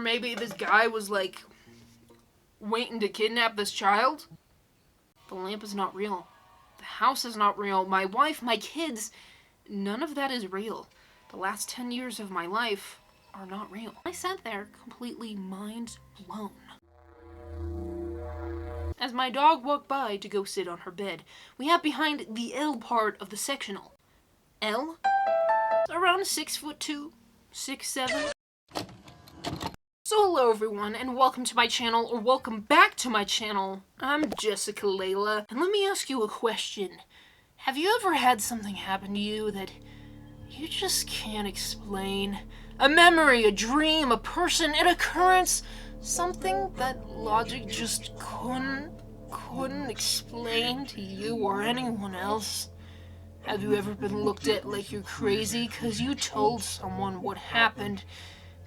Or maybe this guy was like waiting to kidnap this child. The lamp is not real. The house is not real. My wife, my kids, none of that is real. The last 10 years of my life are not real. I sat there completely mind blown. As my dog walked by to go sit on her bed, we have behind the L part of the sectional. L? Around 6'2", 6'7". So hello everyone, and welcome to my channel, or welcome back to my channel. I'm Jessica Laylah, and let me ask you a question. Have you ever had something happen to you that you just can't explain? A memory, a dream, a person, an occurrence, something that logic just couldn't explain to you or anyone else? Have you ever been looked at like you're crazy because you told someone what happened,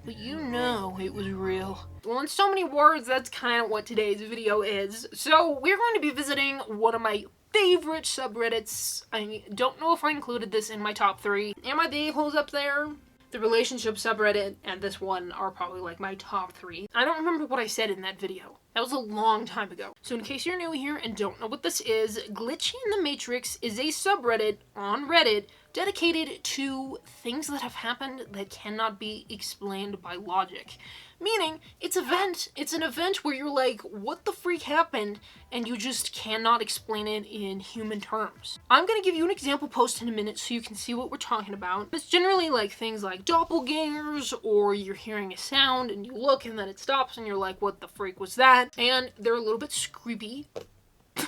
but you know it was real? Well, in so many words, that's kind of what today's video is. So we're going to be visiting one of my favorite subreddits. I don't know if I included this in my top 3. Am I the a-holes up there? The relationship subreddit and this one are probably like my top 3. I don't remember what I said in that video. That was a long time ago. So in case you're new here and don't know what this is, Glitchy in the Matrix is a subreddit on Reddit dedicated to things that have happened that cannot be explained by logic. Meaning, it's an event where you're like, what the freak happened? And you just cannot explain it in human terms. I'm gonna give you an example post in a minute so you can see what we're talking about. It's generally like things like doppelgangers, or you're hearing a sound and you look and then it stops and you're like, what the freak was that? And they're a little bit creepy.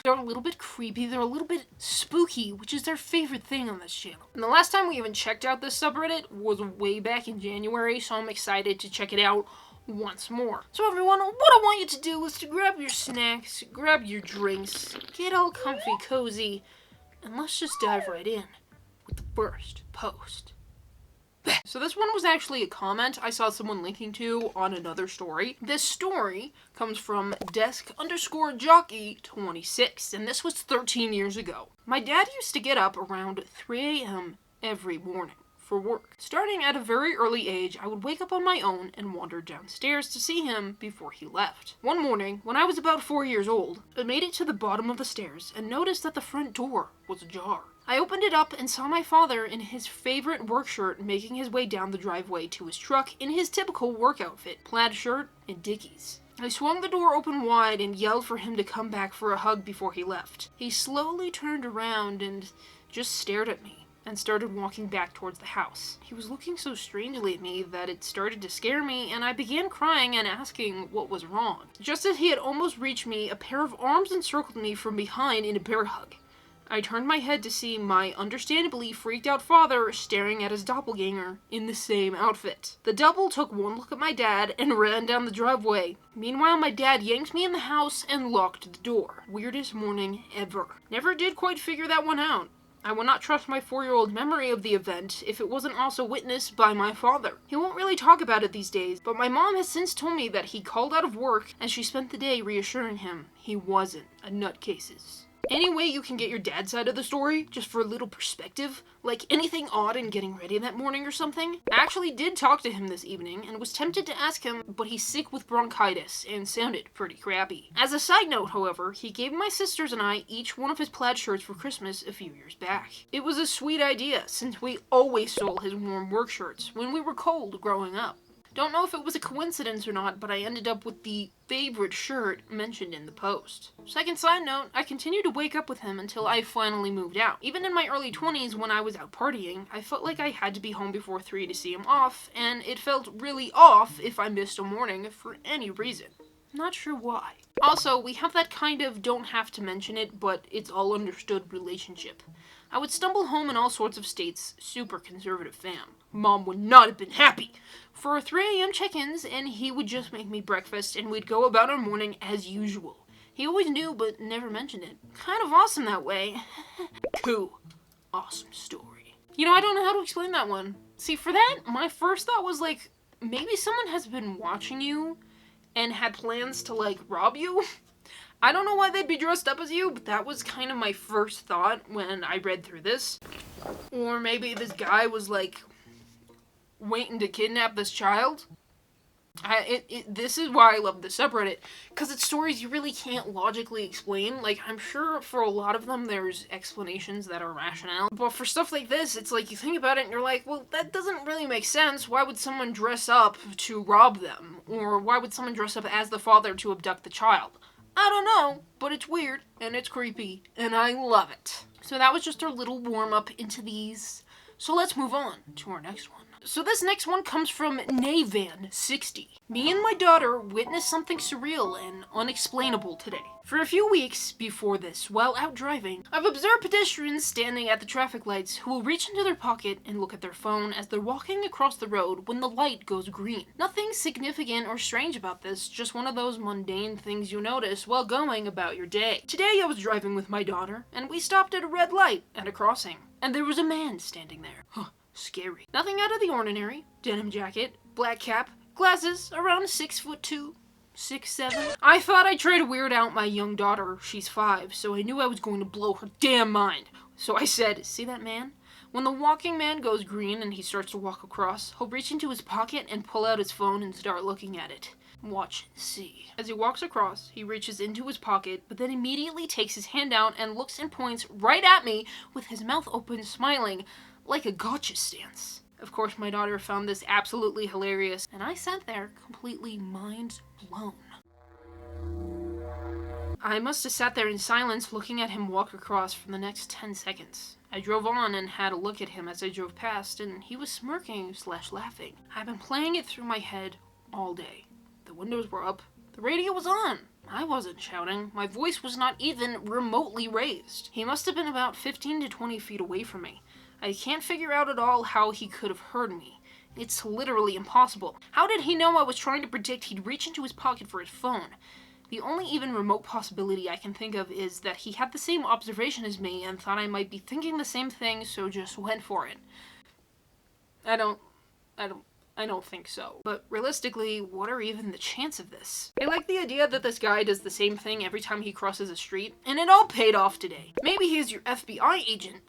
They're a little bit creepy, they're a little bit spooky, which is their favorite thing on this channel. And the last time we even checked out this subreddit was way back in January, so I'm excited to check it out once more. So everyone, what I want you to do is to grab your snacks, grab your drinks, get all comfy cozy, and let's just dive right in with the first post. So this one was actually a comment I saw someone linking to on another story. This story comes from desk_jockey26, and this was 13 years ago. My dad used to get up around 3 a.m. every morning for work. Starting at a very early age, I would wake up on my own and wander downstairs to see him before he left. One morning, when I was about 4 years old, I made it to the bottom of the stairs and noticed that the front door was ajar. I opened it up and saw my father in his favorite work shirt making his way down the driveway to his truck in his typical work outfit, plaid shirt and dickies. I swung the door open wide and yelled for him to come back for a hug before he left. He slowly turned around and just stared at me and started walking back towards the house. He was looking so strangely at me that it started to scare me, and I began crying and asking what was wrong. Just as he had almost reached me, a pair of arms encircled me from behind in a bear hug. I turned my head to see my understandably freaked out father staring at his doppelganger in the same outfit. The double took one look at my dad and ran down the driveway. Meanwhile, my dad yanked me in the house and locked the door. Weirdest morning ever. Never did quite figure that one out. I would not trust my 4-year-old memory of the event if it wasn't also witnessed by my father. He won't really talk about it these days, but my mom has since told me that he called out of work and she spent the day reassuring him he wasn't a nutcases. Any way you can get your dad's side of the story, just for a little perspective? Like anything odd in getting ready that morning or something? I actually did talk to him this evening and was tempted to ask him, but he's sick with bronchitis and sounded pretty crappy. As a side note, however, he gave my sisters and I each one of his plaid shirts for Christmas a few years back. It was a sweet idea, since we always stole his warm work shirts when we were cold growing up. Don't know if it was a coincidence or not, but I ended up with the favorite shirt mentioned in the post. Second side note, I continued to wake up with him until I finally moved out. Even in my early 20s when I was out partying, I felt like I had to be home before 3 to see him off, and it felt really off if I missed a morning for any reason. Not sure why. Also, we have that kind of don't have to mention it, but it's all understood relationship. I would stumble home in all sorts of states, super conservative fam. Mom would not have been happy. For 3 a.m. check-ins, and he would just make me breakfast and we'd go about our morning as usual. He always knew but never mentioned it. Kind of awesome that way. Cool. Awesome story. You know, I don't know how to explain that one. See, for that, my first thought was like, maybe someone has been watching you and had plans to like rob you. I don't know why they'd be dressed up as you, but that was kind of my first thought when I read through this. Or maybe this guy was like waiting to kidnap this child. This is why I love the subreddit, because it's stories you really can't logically explain. Like, I'm sure for a lot of them there's explanations that are rational, but for stuff like this, it's like you think about it and you're like, well, that doesn't really make sense. Why would someone dress up to rob them? Or why would someone dress up as the father to abduct the child? I don't know, but it's weird, and it's creepy, and I love it. So that was just our little warm-up into these. So let's move on to our next one. So this next one comes from Navan60. Me and my daughter witnessed something surreal and unexplainable today. For a few weeks before this, while out driving, I've observed pedestrians standing at the traffic lights who will reach into their pocket and look at their phone as they're walking across the road when the light goes green. Nothing significant or strange about this, just one of those mundane things you notice while going about your day. Today I was driving with my daughter, and we stopped at a red light at a crossing, and there was a man standing there. Scary. Nothing out of the ordinary. Denim jacket, black cap, glasses, around 6'2", 6'7". I thought I'd try to weird out my young daughter. She's 5, so I knew I was going to blow her damn mind. So I said, see that man? When the walking man goes green and he starts to walk across, he'll reach into his pocket and pull out his phone and start looking at it. Watch and see. As he walks across, he reaches into his pocket, but then immediately takes his hand out and looks and points right at me with his mouth open, smiling, like a gotcha stance. Of course, my daughter found this absolutely hilarious, and I sat there completely mind blown. I must have sat there in silence looking at him walk across for the next 10 seconds. I drove on and had a look at him as I drove past, and he was smirking/laughing. I've been playing it through my head all day. The windows were up. The radio was on. I wasn't shouting. My voice was not even remotely raised. He must have been about 15 to 20 feet away from me. I can't figure out at all how he could have heard me. It's literally impossible. How did he know I was trying to predict he'd reach into his pocket for his phone? The only even remote possibility I can think of is that he had the same observation as me and thought I might be thinking the same thing, so just went for it. I don't think so. But realistically, what are even the chances of this? I like the idea that this guy does the same thing every time he crosses a street, and it all paid off today. Maybe he's your FBI agent.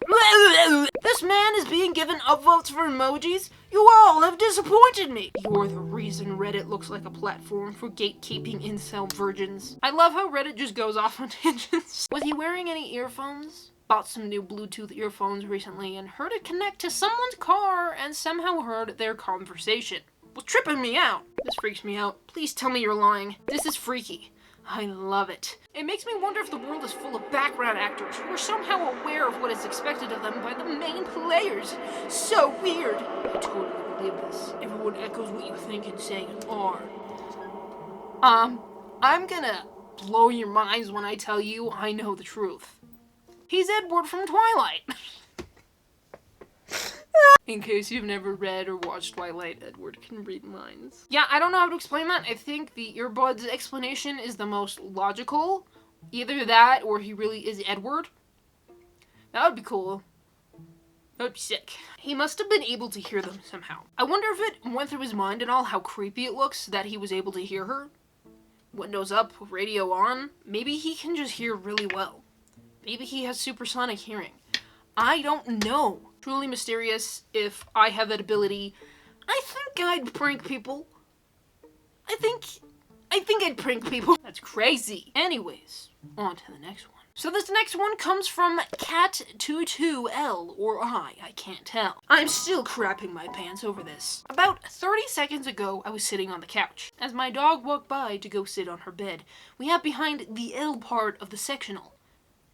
This man is being given upvotes for emojis? You all have disappointed me. You're the reason Reddit looks like a platform for gatekeeping incel virgins. I love how Reddit just goes off on tangents. Was he wearing any earphones? Bought some new Bluetooth earphones recently and heard it connect to someone's car and somehow heard their conversation. Was tripping me out. This freaks me out. Please tell me you're lying. This is freaky. I love it. It makes me wonder if the world is full of background actors who are somehow aware of what is expected of them by the main players. So weird. I totally believe this. Everyone echoes what you think and say are. I'm gonna blow your minds when I tell you I know the truth. He's Edward from Twilight. In case you've never read or watched Twilight, Edward can read minds. Yeah, I don't know how to explain that. I think the earbuds explanation is the most logical. Either that or he really is Edward. That would be cool. That would be sick. He must have been able to hear them somehow. I wonder if it went through his mind and all how creepy it looks that he was able to hear her. Windows up, radio on. Maybe he can just hear really well. Maybe he has supersonic hearing. I don't know. Truly mysterious. If I have that ability, I think I'd prank people. I think I'd prank people. That's crazy. Anyways, on to the next one. So this next one comes from Cat22L, or I can't tell. I'm still crapping my pants over this. About 30 seconds ago, I was sitting on the couch. As my dog walked by to go sit on her bed, we have behind the L part of the sectional.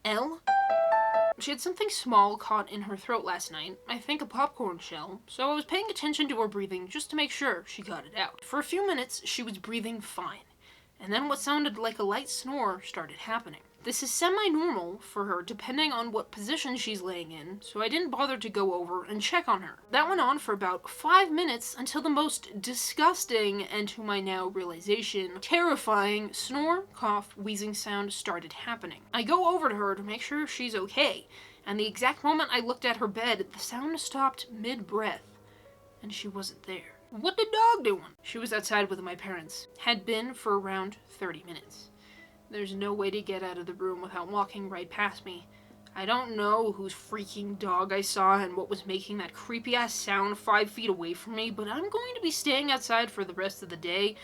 L? She had something small caught in her throat last night, I think a popcorn shell, so I was paying attention to her breathing just to make sure she got it out. For a few minutes, she was breathing fine, and then what sounded like a light snore started happening. This is semi-normal for her depending on what position she's laying in, so I didn't bother to go over and check on her. That went on for about 5 minutes until the most disgusting, and to my now realization, terrifying snore, cough, wheezing sound started happening. I go over to her to make sure she's okay, and the exact moment I looked at her bed, the sound stopped mid-breath, and she wasn't there. What the dog doing? She was outside with my parents. Had been for around 30 minutes. There's no way to get out of the room without walking right past me. I don't know whose freaking dog I saw and what was making that creepy-ass sound 5 feet away from me, but I'm going to be staying outside for the rest of the day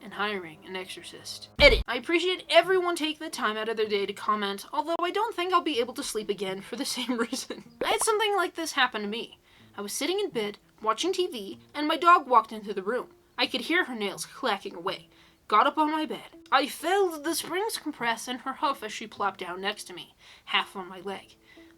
and hiring an exorcist. Edit. I appreciate everyone taking the time out of their day to comment, although I don't think I'll be able to sleep again for the same reason. I had something like this happen to me. I was sitting in bed, watching TV, and my dog walked into the room. I could hear her nails clacking away. Got up on my bed. I felt the springs compress in her hoof as she plopped down next to me, half on my leg.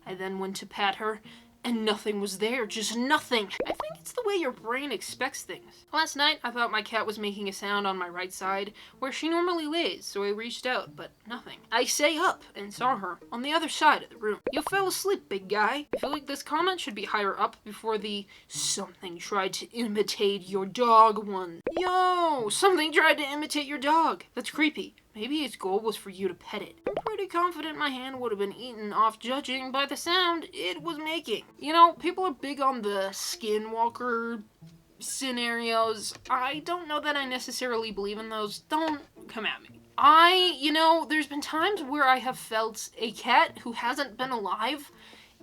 I then went to pat her, and nothing was there, just nothing. I think it's the way your brain expects things. Last night, I thought my cat was making a sound on my right side, where she normally lays, so I reached out, but nothing. I sat up and saw her on the other side of the room. You fell asleep, big guy. I feel like this comment should be higher up before the "something tried to imitate your dog" one. Yo, something tried to imitate your dog. That's creepy. Maybe its goal was for you to pet it. I'm pretty confident my hand would have been eaten off judging by the sound it was making. You know, people are big on the skinwalker scenarios. I don't know that I necessarily believe in those. Don't come at me. There's been times where I have felt a cat who hasn't been alive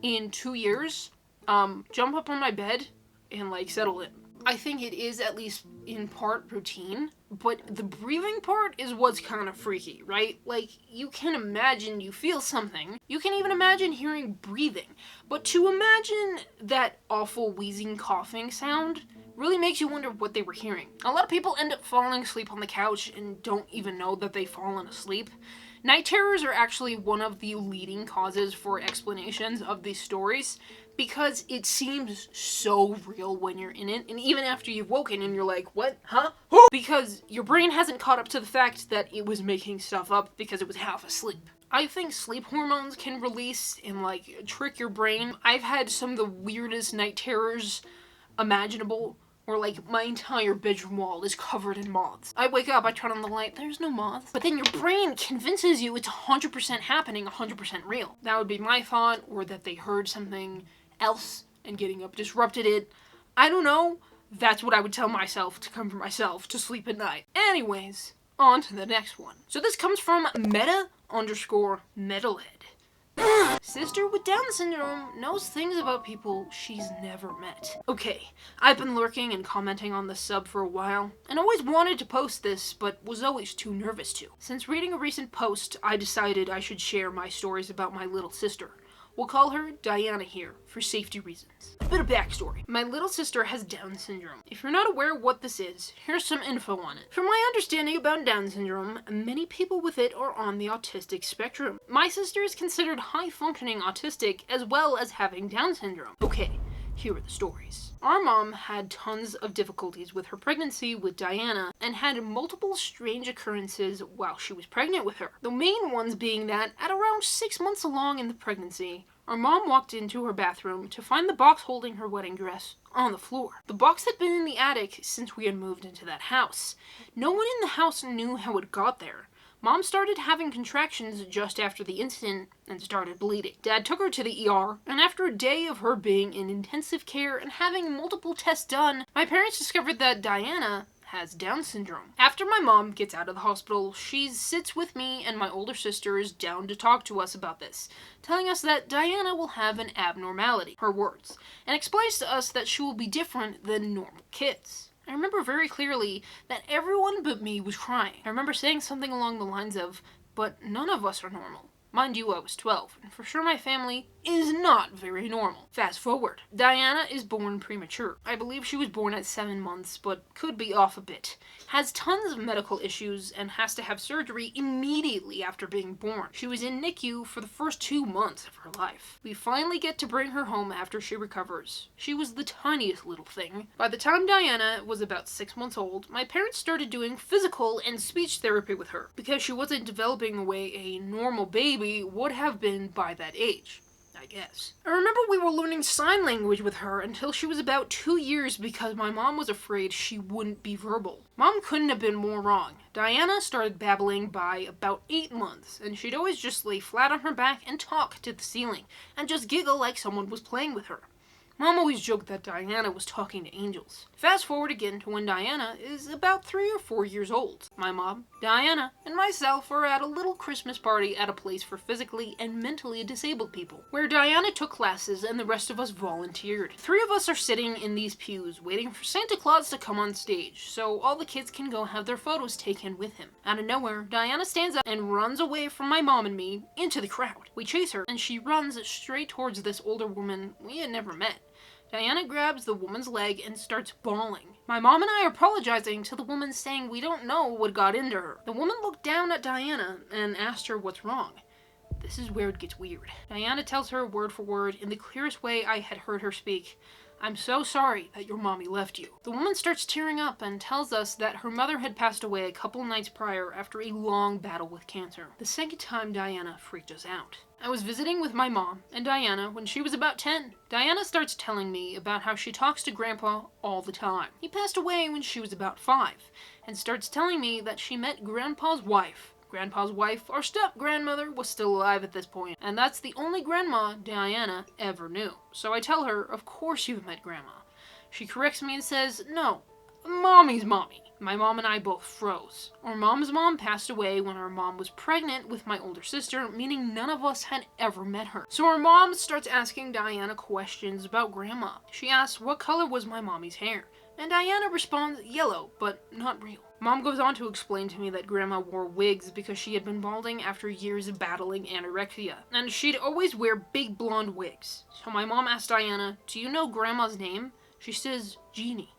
in 2 years, jump up on my bed and, settle in. I think it is at least in part routine, but the breathing part is what's kind of freaky, right? You can imagine you feel something. You can even imagine hearing breathing. But to imagine that awful wheezing, coughing sound really makes you wonder what they were hearing. A lot of people end up falling asleep on the couch and don't even know that they've fallen asleep. Night terrors are actually one of the leading causes for explanations of these stories, because it seems so real when you're in it, and even after you've woken and you're like, what? Huh? Who? Because your brain hasn't caught up to the fact that it was making stuff up because it was half asleep. I think sleep hormones can release and trick your brain. I've had some of the weirdest night terrors imaginable, where my entire bedroom wall is covered in moths. I wake up, I turn on the light, there's no moths. But then your brain convinces you it's 100% happening, 100% real. That would be my thought, or that they heard something else and getting up disrupted it. I don't know. That's what I would tell myself to comfort myself to sleep at night. Anyways, on to the next one. So this comes from meta_metalhead. Sister with Down syndrome knows things about people she's never met. Okay, I've been lurking and commenting on this sub for a while, and always wanted to post this, but was always too nervous to. Since reading a recent post, I decided I should share my stories about my little sister. We'll call her Diana here, for safety reasons. A bit of backstory. My little sister has Down syndrome. If you're not aware what this is, here's some info on it. From my understanding about Down syndrome, many people with it are on the autistic spectrum. My sister is considered high-functioning autistic, as well as having Down syndrome. Okay, here are the stories. Our mom had tons of difficulties with her pregnancy with Diana, and had multiple strange occurrences while she was pregnant with her. The main ones being that, at around 6 months along in the pregnancy, our mom walked into her bathroom to find the box holding her wedding dress on the floor. The box had been in the attic since we had moved into that house. No one in the house knew how it got there. Mom started having contractions just after the incident and started bleeding. Dad took her to the ER, and after a day of her being in intensive care and having multiple tests done, my parents discovered that Diana has Down syndrome. After my mom gets out of the hospital, she sits with me and my older sisters down to talk to us about this, telling us that Diana will have an abnormality, her words, and explains to us that she will be different than normal kids. I remember very clearly that everyone but me was crying. I remember saying something along the lines of, but none of us are normal. Mind you, I was 12, and for sure my family is not very normal. Fast forward. Diana is born premature. I believe she was born at 7 months, but could be off a bit. Has tons of medical issues and has to have surgery immediately after being born. She was in NICU for the first 2 months of her life. We finally get to bring her home after she recovers. She was the tiniest little thing. By the time Diana was about 6 months old, my parents started doing physical and speech therapy with her, because she wasn't developing the way a normal baby would have been by that age, I guess. I remember we were learning sign language with her until she was about 2 years because my mom was afraid she wouldn't be verbal. Mom couldn't have been more wrong. Diana started babbling by about 8 months, and she'd always just lay flat on her back and talk to the ceiling, and just giggle like someone was playing with her. Mom always joked that Diana was talking to angels. Fast forward again to when Diana is about 3 or 4 years old. My mom, Diana, and myself are at a little Christmas party at a place for physically and mentally disabled people, where Diana took classes and the rest of us volunteered. 3 of us are sitting in these pews waiting for Santa Claus to come on stage, so all the kids can go have their photos taken with him. Out of nowhere, Diana stands up and runs away from my mom and me into the crowd. We chase her, and she runs straight towards this older woman we had never met. Diana grabs the woman's leg and starts bawling. My mom and I are apologizing to the woman, saying we don't know what got into her. The woman looked down at Diana and asked her what's wrong. This is where it gets weird. Diana tells her word for word in the clearest way I had heard her speak. "I'm so sorry that your mommy left you." The woman starts tearing up and tells us that her mother had passed away a couple nights prior after a long battle with cancer. The second time Diana freaked us out. I was visiting with my mom and Diana when she was about 10. Diana starts telling me about how she talks to Grandpa all the time. He passed away when she was about 5, and starts telling me that she met Grandpa's wife. Grandpa's wife, our step-grandmother, was still alive at this point, and that's the only grandma Diana ever knew. So I tell her, of course you've met Grandma. She corrects me and says, no, Mommy's mommy. My mom and I both froze. Our mom's mom passed away when our mom was pregnant with my older sister, meaning none of us had ever met her. So our mom starts asking Diana questions about Grandma. She asks what color was my mommy's hair, and Diana responds yellow, but not real. Mom goes on to explain to me that Grandma wore wigs because she had been balding after years of battling anorexia, and she'd always wear big blonde wigs. So my mom asked Diana, "Do you know Grandma's name?" She says, "Jeannie,"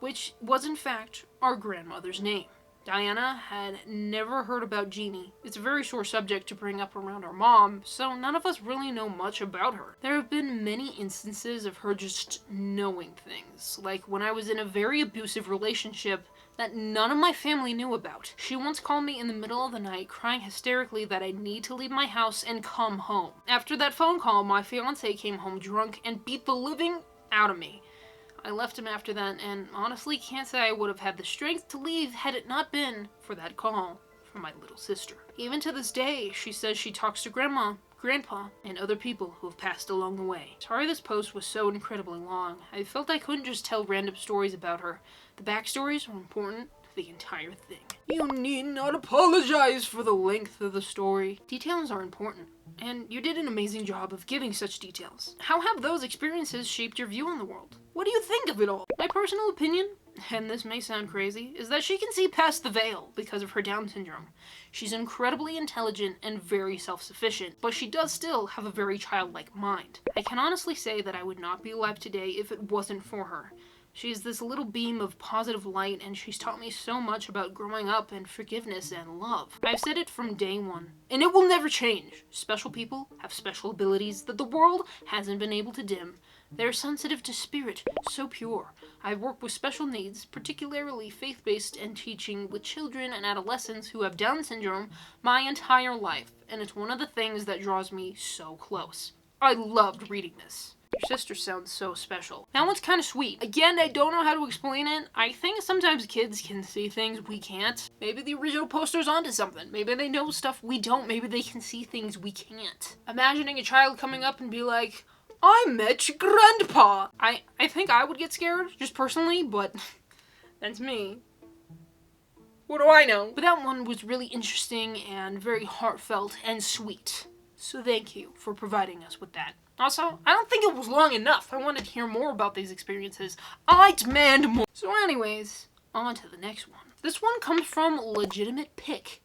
which was in fact our grandmother's name. Diana had never heard about Jeannie. It's a very sore subject to bring up around our mom, so none of us really know much about her. There have been many instances of her just knowing things, like when I was in a very abusive relationship that none of my family knew about. She once called me in the middle of the night crying hysterically that I need to leave my house and come home. After that phone call, my fiance came home drunk and beat the living out of me. I left him after that, and honestly can't say I would have had the strength to leave had it not been for that call from my little sister. Even to this day, she says she talks to Grandma, Grandpa, and other people who have passed along the way. Sorry this post was so incredibly long. I felt I couldn't just tell random stories about her. The backstories are important to the entire thing. You need not apologize for the length of the story. Details are important, and you did an amazing job of giving such details. How have those experiences shaped your view on the world? What do you think of it all? My personal opinion, and this may sound crazy, is that she can see past the veil because of her Down syndrome. She's incredibly intelligent and very self-sufficient, but she does still have a very childlike mind. I can honestly say that I would not be alive today if it wasn't for her. She's this little beam of positive light, and she's taught me so much about growing up and forgiveness and love. I've said it from day one, and it will never change. Special people have special abilities that the world hasn't been able to dim. They're sensitive to spirit, so pure. I've worked with special needs, particularly faith-based and teaching with children and adolescents who have Down syndrome my entire life, and it's one of the things that draws me so close. I loved reading this. Your sister sounds so special. That one's kind of sweet. Again, I don't know how to explain it. I think sometimes kids can see things we can't. Maybe the original poster's onto something. Maybe they know stuff we don't. Maybe they can see things we can't. Imagining a child coming up and be like, "I met your grandpa." I think I would get scared, just personally, but that's me. What do I know? But that one was really interesting and very heartfelt and sweet. So thank you for providing us with that. Also, I don't think it was long enough. I wanted to hear more about these experiences. I demand more. So anyways, on to the next one. This one comes from Legitimate Pick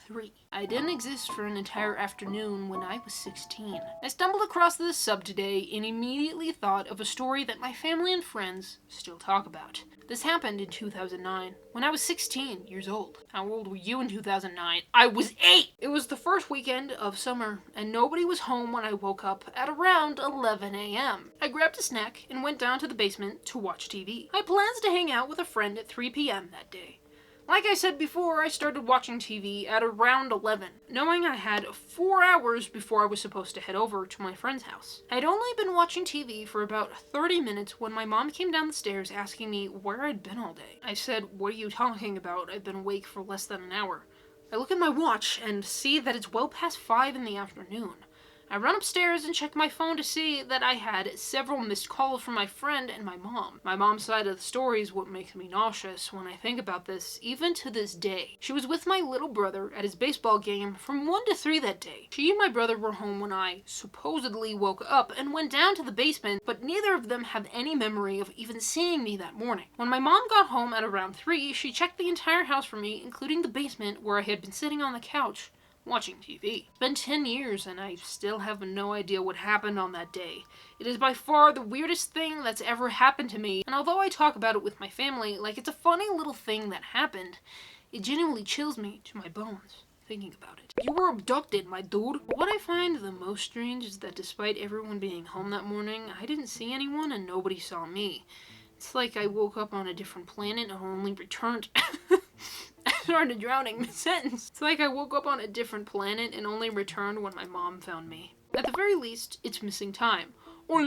3. I didn't exist for an entire afternoon when I was 16. I stumbled across this sub today and immediately thought of a story that my family and friends still talk about. This happened in 2009, when I was 16 years old. How old were you in 2009? I was 8! It was the first weekend of summer, and nobody was home when I woke up at around 11 a.m. I grabbed a snack and went down to the basement to watch TV. I had plans to hang out with a friend at 3 p.m. that day. Like I said before, I started watching TV at around 11, knowing I had 4 hours before I was supposed to head over to my friend's house. I'd only been watching TV for about 30 minutes when my mom came down the stairs asking me where I'd been all day. I said, "What are you talking about? I've been awake for less than an hour." I look at my watch and see that it's well past 5 in the afternoon. I run upstairs and check my phone to see that I had several missed calls from my friend and my mom. My mom's side of the story is what makes me nauseous when I think about this, even to this day. She was with my little brother at his baseball game from 1 to 3 that day. She and my brother were home when I supposedly woke up and went down to the basement, but neither of them have any memory of even seeing me that morning. When my mom got home at around 3, she checked the entire house for me, including the basement where I had been sitting on the couch watching TV. It's been 10 years and I still have no idea what happened on that day. It is by far the weirdest thing that's ever happened to me, and although I talk about it with my family like it's a funny little thing that happened, it genuinely chills me to my bones thinking about it. You were abducted, my dude. What I find the most strange is that despite everyone being home that morning, I didn't see anyone and nobody saw me. It's like I woke up on a different planet and only returned I started drowning mid-sentence. It's like I woke up on a different planet and only returned when my mom found me. At the very least, it's missing time. Or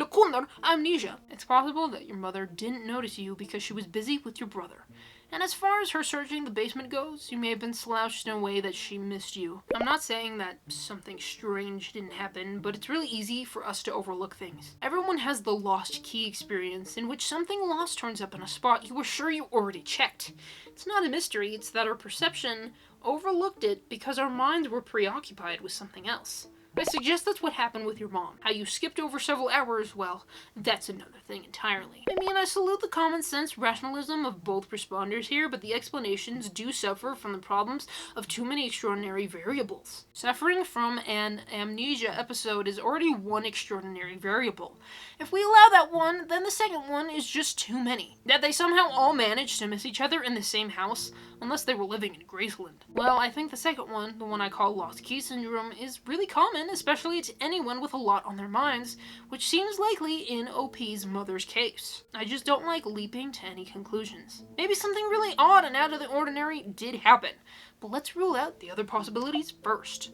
amnesia. It's possible that your mother didn't notice you because she was busy with your brother. And as far as her searching the basement goes, you may have been slouched in a way that she missed you. I'm not saying that something strange didn't happen, but it's really easy for us to overlook things. Everyone has the lost key experience in which something lost turns up in a spot you were sure you already checked. It's not a mystery, it's that our perception overlooked it because our minds were preoccupied with something else. I suggest that's what happened with your mom. How you skipped over several hours, well, that's another thing entirely. I mean, I salute the common sense rationalism of both responders here, but the explanations do suffer from the problems of too many extraordinary variables. Suffering from an amnesia episode is already one extraordinary variable. If we allow that one, then the second one is just too many. That they somehow all managed to miss each other in the same house, unless they were living in Graceland. Well, I think the second one, the one I call lost key syndrome, is really common, especially to anyone with a lot on their minds, which seems likely in OP's mother's case. I just don't like leaping to any conclusions. Maybe something really odd and out of the ordinary did happen, but let's rule out the other possibilities first.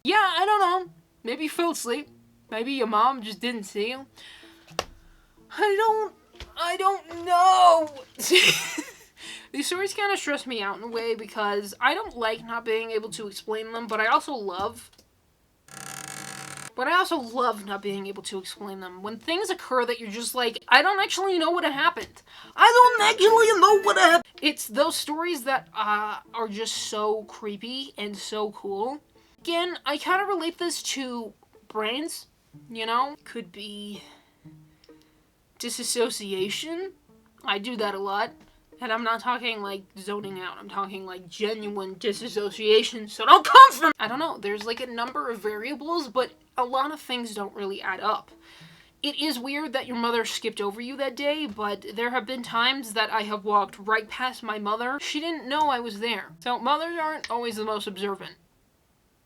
Yeah, I don't know. Maybe you fell asleep. Maybe your mom just didn't see you. I don't know. These stories kind of stress me out in a way because I don't like not being able to explain them, but I also love not being able to explain them. When things occur that you're just like, I don't actually know what happened. It's those stories that are just so creepy and so cool. Again, I kind of relate this to brains, you know? Could be disassociation. I do that a lot. And I'm not talking like zoning out, I'm talking like genuine disassociation, so don't come from— I don't know, there's like a number of variables, but a lot of things don't really add up. It is weird that your mother skipped over you that day, but there have been times that I have walked right past my mother. She didn't know I was there. So mothers aren't always the most observant.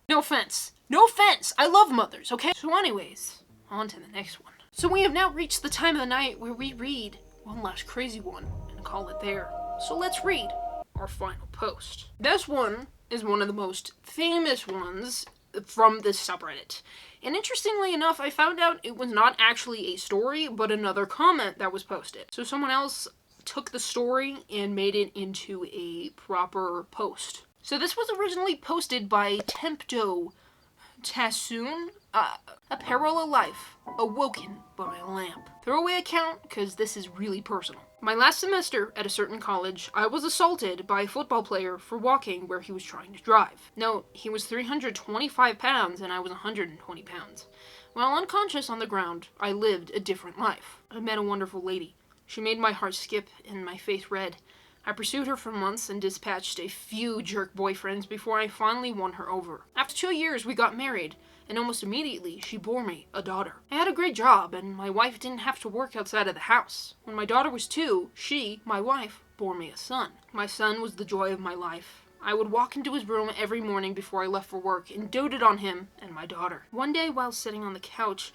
No offense. No offense! I love mothers, okay? So anyways, on to the next one. So we have now reached the time of the night where we read one last crazy one and call it there. So let's read our final post. This one is one of the most famous ones from this subreddit. And interestingly enough, I found out it was not actually a story, but another comment that was posted. So someone else took the story and made it into a proper post. So this was originally posted by 𝘞𝘦𝘭𝘰𝘮𝘦, a parallel life, awoken by a lamp. Throwaway account, because this is really personal. My last semester at a certain college, I was assaulted by a football player for walking where he was trying to drive. No, he was 325 pounds and I was 120 pounds. While unconscious on the ground, I lived a different life. I met a wonderful lady. She made my heart skip and my face red. I pursued her for months and dispatched a few jerk boyfriends before I finally won her over. After 2 years, we got married, and almost immediately, she bore me a daughter. I had a great job, and my wife didn't have to work outside of the house. When my daughter was 2, she, my wife, bore me a son. My son was the joy of my life. I would walk into his room every morning before I left for work and doted on him and my daughter. One day, while sitting on the couch,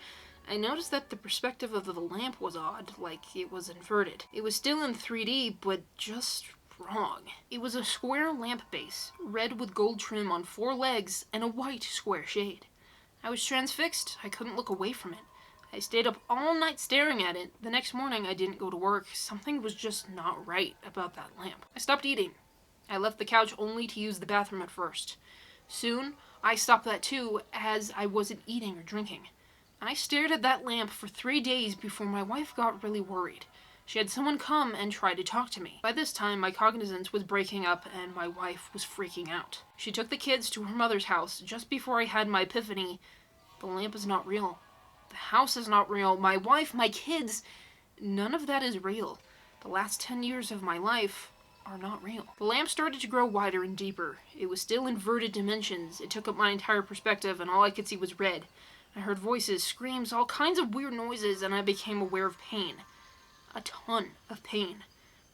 I noticed that the perspective of the lamp was odd, like it was inverted. It was still in 3D, but just wrong. It was a square lamp base, red with gold trim on 4 legs, and a white square shade. I was transfixed. I couldn't look away from it. I stayed up all night staring at it. The next morning, I didn't go to work. Something was just not right about that lamp. I stopped eating. I left the couch only to use the bathroom at first. Soon, I stopped that too, as I wasn't eating or drinking. I stared at that lamp for 3 days before my wife got really worried. She had someone come and try to talk to me. By this time, my cognizance was breaking up and my wife was freaking out. She took the kids to her mother's house just before I had my epiphany. The lamp is not real. The house is not real. My wife, my kids, none of that is real. The last 10 years of my life are not real. The lamp started to grow wider and deeper. It was still inverted dimensions. It took up my entire perspective and all I could see was red. I heard voices, screams, all kinds of weird noises, and I became aware of pain. A ton of pain.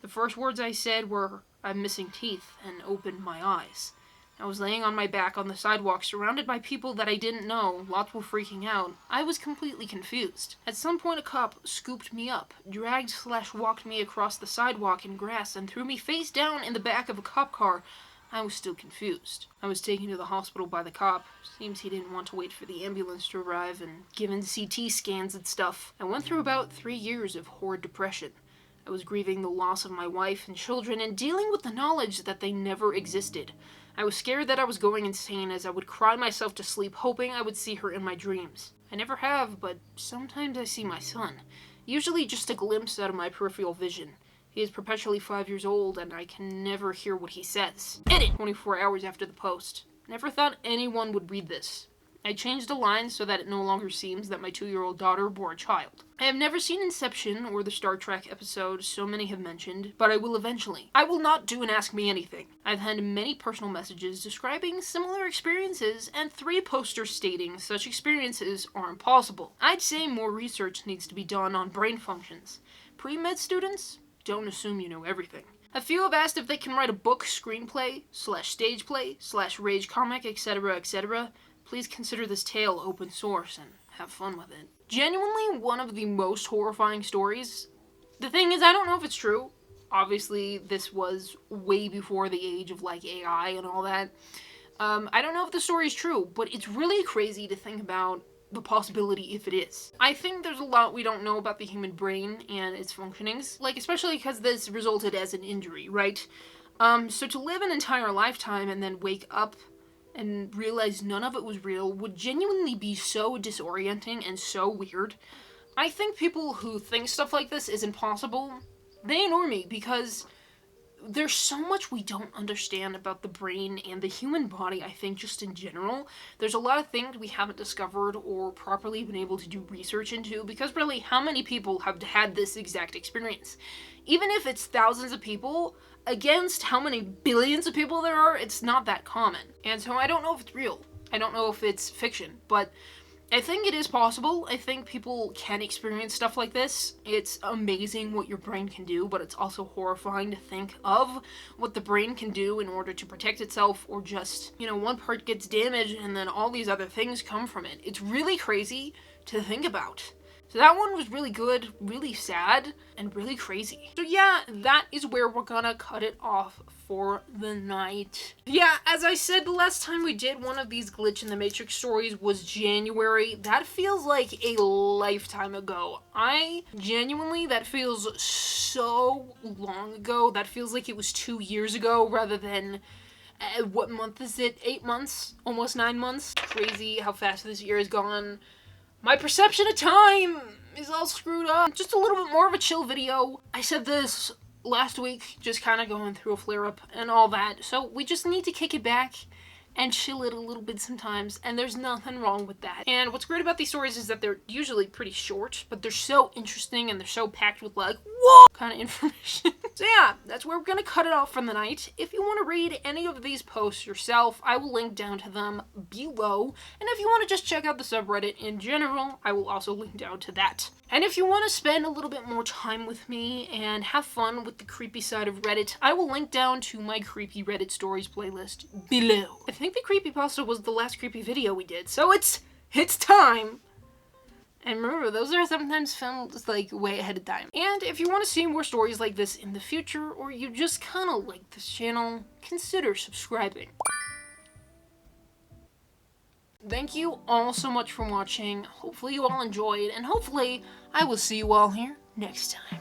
The first words I said were, "I'm missing teeth," and opened my eyes. I was laying on my back on the sidewalk, surrounded by people that I didn't know. Lots were freaking out. I was completely confused. At some point, a cop scooped me up, dragged/walked me across the sidewalk in grass, and threw me face down in the back of a cop car. I was still confused. I was taken to the hospital by the cop. Seems he didn't want to wait for the ambulance to arrive, and given CT scans and stuff. I went through about 3 years of horrid depression. I was grieving the loss of my wife and children and dealing with the knowledge that they never existed. I was scared that I was going insane, as I would cry myself to sleep hoping I would see her in my dreams. I never have, but sometimes I see my son. Usually just a glimpse out of my peripheral vision. He is perpetually 5 years old, and I can never hear what he says. Edit! 24 hours after the post. Never thought anyone would read this. I changed the line so that it no longer seems that my 2-year-old daughter bore a child. I have never seen Inception or the Star Trek episode so many have mentioned, but I will eventually. I will not do an Ask Me Anything. I've had many personal messages describing similar experiences and 3 posters stating such experiences are impossible. I'd say more research needs to be done on brain functions. Pre-med students? Don't assume you know everything. A few have asked if they can write a book, screenplay/stage play/rage comic, etc., etc. Please consider this tale open source and have fun with it. Genuinely one of the most horrifying stories. The thing is, I don't know if it's true. Obviously, this was way before the age of like AI and all that. I don't know if the story is true, but it's really crazy to think about the possibility if it is. I think there's a lot we don't know about the human brain and its functionings, like especially because this resulted as an injury, right? So to live an entire lifetime and then wake up and realize none of it was real would genuinely be so disorienting and so weird. I think people who think stuff like this is impossible, they annoy me because there's so much we don't understand about the brain and the human body, I think, just in general. There's a lot of things we haven't discovered or properly been able to do research into, because really, how many people have had this exact experience? Even if it's thousands of people, against how many billions of people there are, it's not that common. And so I don't know if it's real. I don't know if it's fiction, but I think it is possible. I think people can experience stuff like this. It's amazing what your brain can do, but it's also horrifying to think of what the brain can do in order to protect itself, or just, you know, one part gets damaged and then all these other things come from it. It's really crazy to think about. So that one was really good, really sad, and really crazy. So yeah, that is where we're gonna cut it off for the night. Yeah, as I said, the last time we did one of these Glitch in the Matrix stories was January. That feels like a lifetime ago. That feels so long ago. That feels like it was 2 years ago rather than, what month is it? 8 months? Almost 9 months? Crazy how fast this year has gone. My perception of time is all screwed up. Just a little bit more of a chill video. I said this last week, just kind of going through a flare-up and all that, so we just need to kick it back and chill it a little bit sometimes, and there's nothing wrong with that. And what's great about these stories is that they're usually pretty short, but they're so interesting and they're so packed with like, whoa, kind of information. So yeah, that's where we're gonna cut it off for the night. If you want to read any of these posts yourself, I will link down to them below. And if you want to just check out the subreddit in general, I will also link down to that. And if you want to spend a little bit more time with me and have fun with the creepy side of Reddit, I will link down to my creepy Reddit stories playlist below. I think the creepypasta was the last creepy video we did, so it's time! And remember, those are sometimes filmed like way ahead of time. And if you want to see more stories like this in the future, or you just kind of like this channel, consider subscribing. Thank you all so much for watching. Hopefully you all enjoyed, and hopefully I will see you all here next time.